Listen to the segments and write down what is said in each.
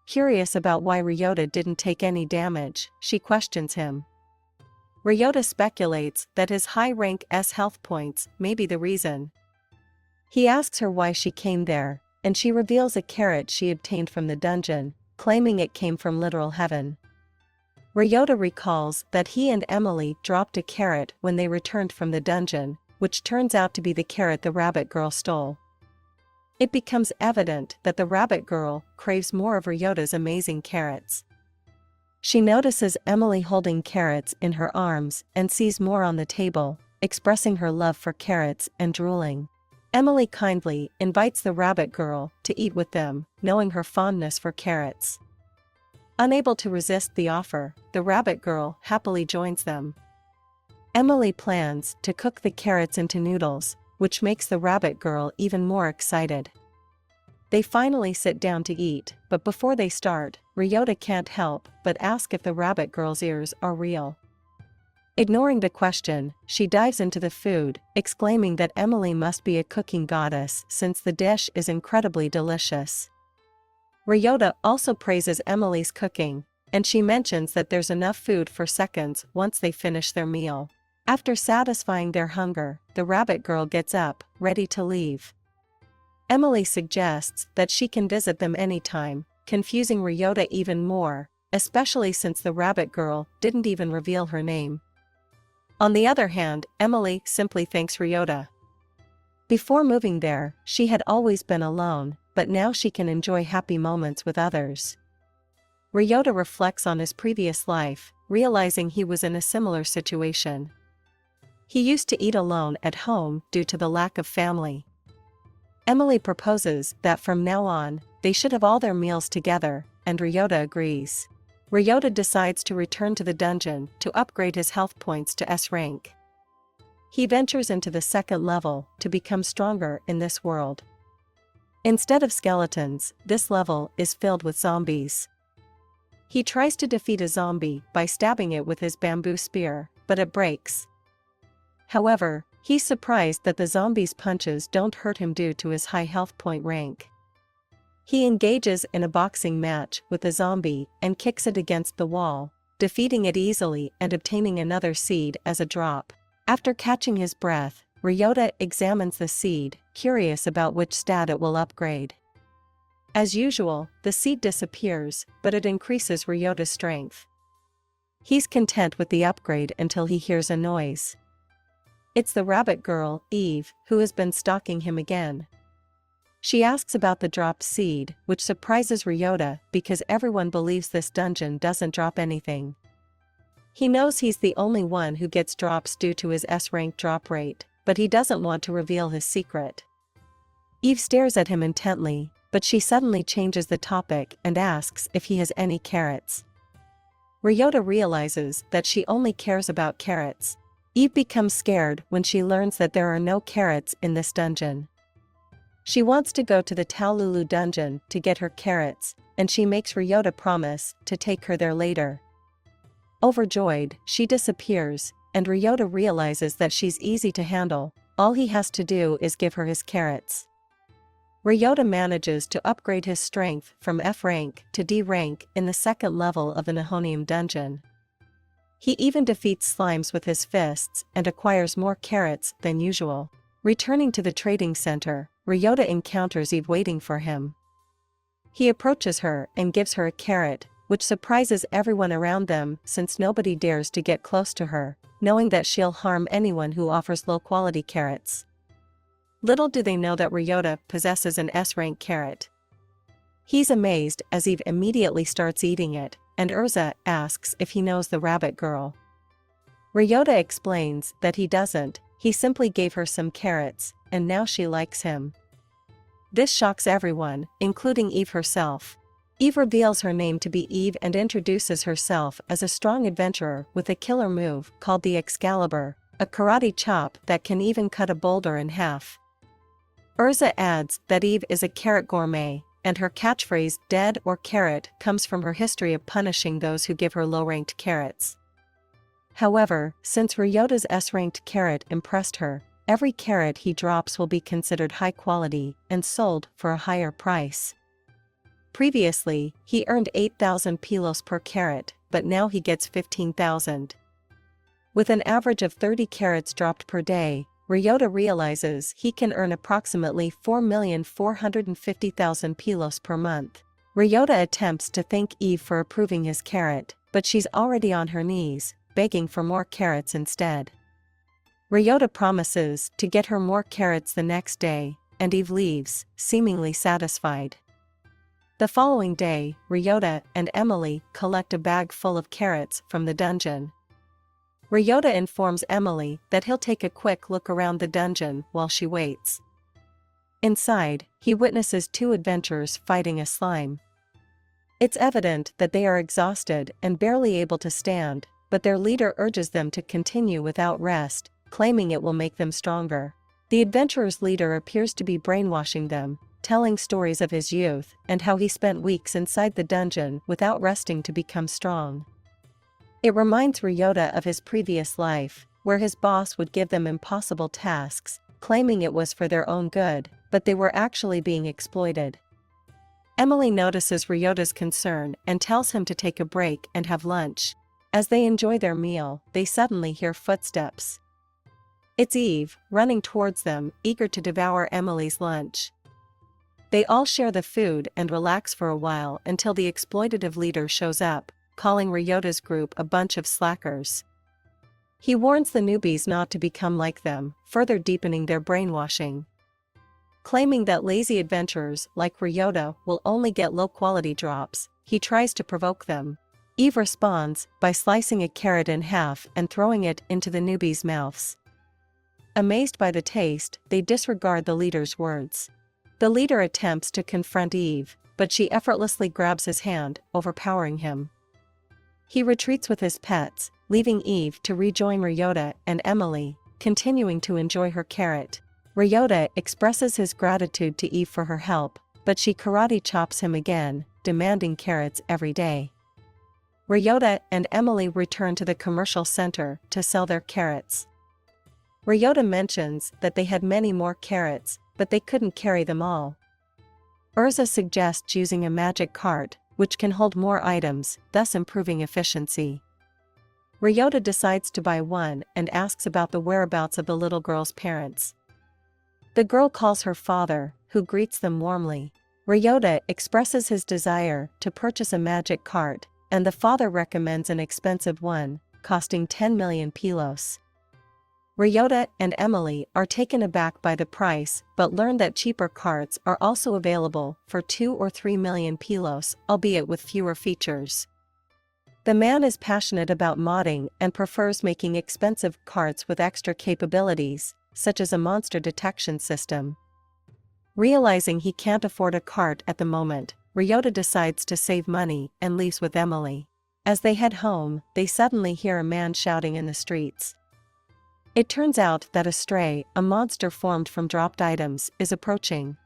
Curious about why Ryota didn't take any damage, she questions him. Ryota speculates that his high rank S health points may be the reason. He asks her why she came there, and she reveals a carrot she obtained from the dungeon, claiming it came from literal heaven. Ryota recalls that he and Emily dropped a carrot when they returned from the dungeon, which turns out to be the carrot the rabbit girl stole. It becomes evident that the rabbit girl craves more of Ryota's amazing carrots. She notices Emily holding carrots in her arms and sees more on the table, expressing her love for carrots and drooling. Emily kindly invites the rabbit girl to eat with them, knowing her fondness for carrots. Unable to resist the offer, the rabbit girl happily joins them. Emily plans to cook the carrots into noodles, which makes the rabbit girl even more excited. They finally sit down to eat, but before they start, Ryota can't help but ask if the rabbit girl's ears are real. Ignoring the question, she dives into the food, exclaiming that Emily must be a cooking goddess since the dish is incredibly delicious. Ryota also praises Emily's cooking, and she mentions that there's enough food for seconds once they finish their meal. After satisfying their hunger, the rabbit girl gets up, ready to leave. Emily suggests that she can visit them anytime, confusing Ryota even more, especially since the rabbit girl didn't even reveal her name. On the other hand, Emily simply thanks Ryota. Before moving there, she had always been alone, but now she can enjoy happy moments with others. Ryota reflects on his previous life, realizing he was in a similar situation. He used to eat alone at home due to the lack of family. Emily proposes that from now on, they should have all their meals together, and Ryota agrees. Ryota decides to return to the dungeon to upgrade his health points to S rank. He ventures into the second level to become stronger in this world. Instead of skeletons, this level is filled with zombies. He tries to defeat a zombie by stabbing it with his bamboo spear, but it breaks. However, he's surprised that the zombie's punches don't hurt him due to his high health point rank. He engages in a boxing match with the zombie and kicks it against the wall, defeating it easily and obtaining another seed as a drop. After catching his breath, Ryota examines the seed, curious about which stat it will upgrade. As usual, the seed disappears, but it increases Ryota's strength. He's content with the upgrade until he hears a noise. It's the rabbit girl, Eve, who has been stalking him again. She asks about the dropped seed, which surprises Ryota because everyone believes this dungeon doesn't drop anything. He knows he's the only one who gets drops due to his S-rank drop rate, but he doesn't want to reveal his secret. Eve stares at him intently, but she suddenly changes the topic and asks if he has any carrots. Ryota realizes that she only cares about carrots. Eve becomes scared when she learns that there are no carrots in this dungeon. She wants to go to the Taolulu dungeon to get her carrots, and she makes Ryota promise to take her there later. Overjoyed, she disappears, and Ryota realizes that she's easy to handle. All he has to do is give her his carrots. Ryota manages to upgrade his strength from F rank to D rank in the second level of the Nihonium dungeon. He even defeats slimes with his fists and acquires more carrots than usual. Returning to the trading center, Ryota encounters Eve waiting for him. He approaches her and gives her a carrot, which surprises everyone around them since nobody dares to get close to her, knowing that she'll harm anyone who offers low-quality carrots. Little do they know that Ryota possesses an S-rank carrot. He's amazed as Eve immediately starts eating it, and Urza asks if he knows the rabbit girl. Ryota explains that he doesn't, he simply gave her some carrots, and now she likes him. This shocks everyone, including Eve herself. Eve reveals her name to be Eve and introduces herself as a strong adventurer with a killer move called the Excalibur, a karate chop that can even cut a boulder in half. Urza adds that Eve is a carrot gourmet, and her catchphrase "dead or carrot" comes from her history of punishing those who give her low-ranked carrots. However, since Ryota's S-ranked carrot impressed her, every carrot he drops will be considered high quality and sold for a higher price. Previously, he earned 8,000 pilos per carat, but now he gets 15,000. With an average of 30 carats dropped per day, Ryota realizes he can earn approximately 4,450,000 pilos per month. Ryota attempts to thank Eve for approving his carat, but she's already on her knees, begging for more carats instead. Ryota promises to get her more carats the next day, and Eve leaves, seemingly satisfied. The following day, Ryota and Emily collect a bag full of carats from the dungeon. Ryota informs Emily that he'll take a quick look around the dungeon while she waits. Inside, he witnesses two adventurers fighting a slime. It's evident that they are exhausted and barely able to stand, but their leader urges them to continue without rest, claiming it will make them stronger. The adventurers' leader appears to be brainwashing them, telling stories of his youth and how he spent weeks inside the dungeon without resting to become strong. It reminds Ryota of his previous life, where his boss would give them impossible tasks, claiming it was for their own good, but they were actually being exploited. Emily notices Ryota's concern and tells him to take a break and have lunch. As they enjoy their meal, they suddenly hear footsteps. It's Eve, running towards them, eager to devour Emily's lunch. They all share the food and relax for a while until the exploitative leader shows up, calling Ryota's group a bunch of slackers. He warns the newbies not to become like them, further deepening their brainwashing. Claiming that lazy adventurers like Ryota will only get low-quality drops, he tries to provoke them. Eve responds by slicing a carrot in half and throwing it into the newbies' mouths. Amazed by the taste, they disregard the leader's words. The leader attempts to confront Eve, but she effortlessly grabs his hand, overpowering him. He retreats with his pets, leaving Eve to rejoin Ryota and Emily, continuing to enjoy her carrot. Ryota expresses his gratitude to Eve for her help, but she karate chops him again, demanding carrots every day. Ryota and Emily return to the commercial center to sell their carrots. Ryota mentions that they had many more carrots, but they couldn't carry them all. Urza suggests using a magic cart, which can hold more items, thus improving efficiency. Ryota decides to buy one and asks about the whereabouts of the little girl's parents. The girl calls her father, who greets them warmly. Ryota expresses his desire to purchase a magic cart, and the father recommends an expensive one, costing 10 million pilos. Ryota and Emily are taken aback by the price but learn that cheaper carts are also available for 2 or 3 million pilos, albeit with fewer features. The man is passionate about modding and prefers making expensive carts with extra capabilities, such as a monster detection system. Realizing he can't afford a cart at the moment, Ryota decides to save money and leaves with Emily. As they head home, they suddenly hear a man shouting in the streets. It turns out that a stray, a monster formed from dropped items, is approaching.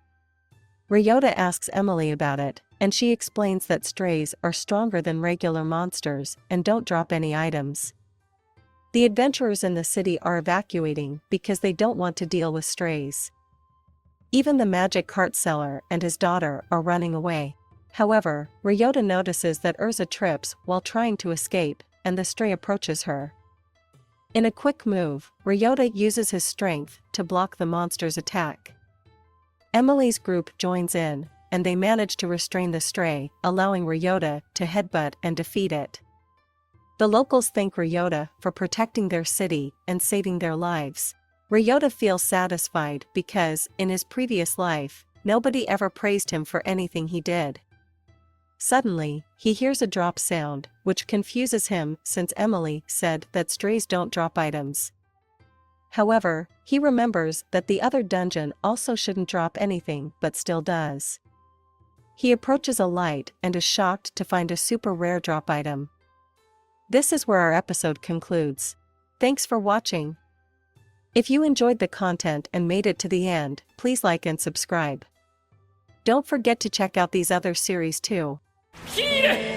Ryota asks Emily about it, and she explains that strays are stronger than regular monsters and don't drop any items. The adventurers in the city are evacuating because they don't want to deal with strays. Even the magic cart seller and his daughter are running away. However, Ryota notices that Urza trips while trying to escape, and the stray approaches her. In a quick move, Ryota uses his strength to block the monster's attack. Emily's group joins in, and they manage to restrain the stray, allowing Ryota to headbutt and defeat it. The locals thank Ryota for protecting their city and saving their lives. Ryota feels satisfied because, in his previous life, nobody ever praised him for anything he did. Suddenly, he hears a drop sound, which confuses him since Emily said that strays don't drop items. However, he remembers that the other dungeon also shouldn't drop anything but still does. He approaches a light and is shocked to find a super rare drop item. This is where our episode concludes. Thanks for watching. If you enjoyed the content and made it to the end, please like and subscribe. Don't forget to check out these other series too. Here!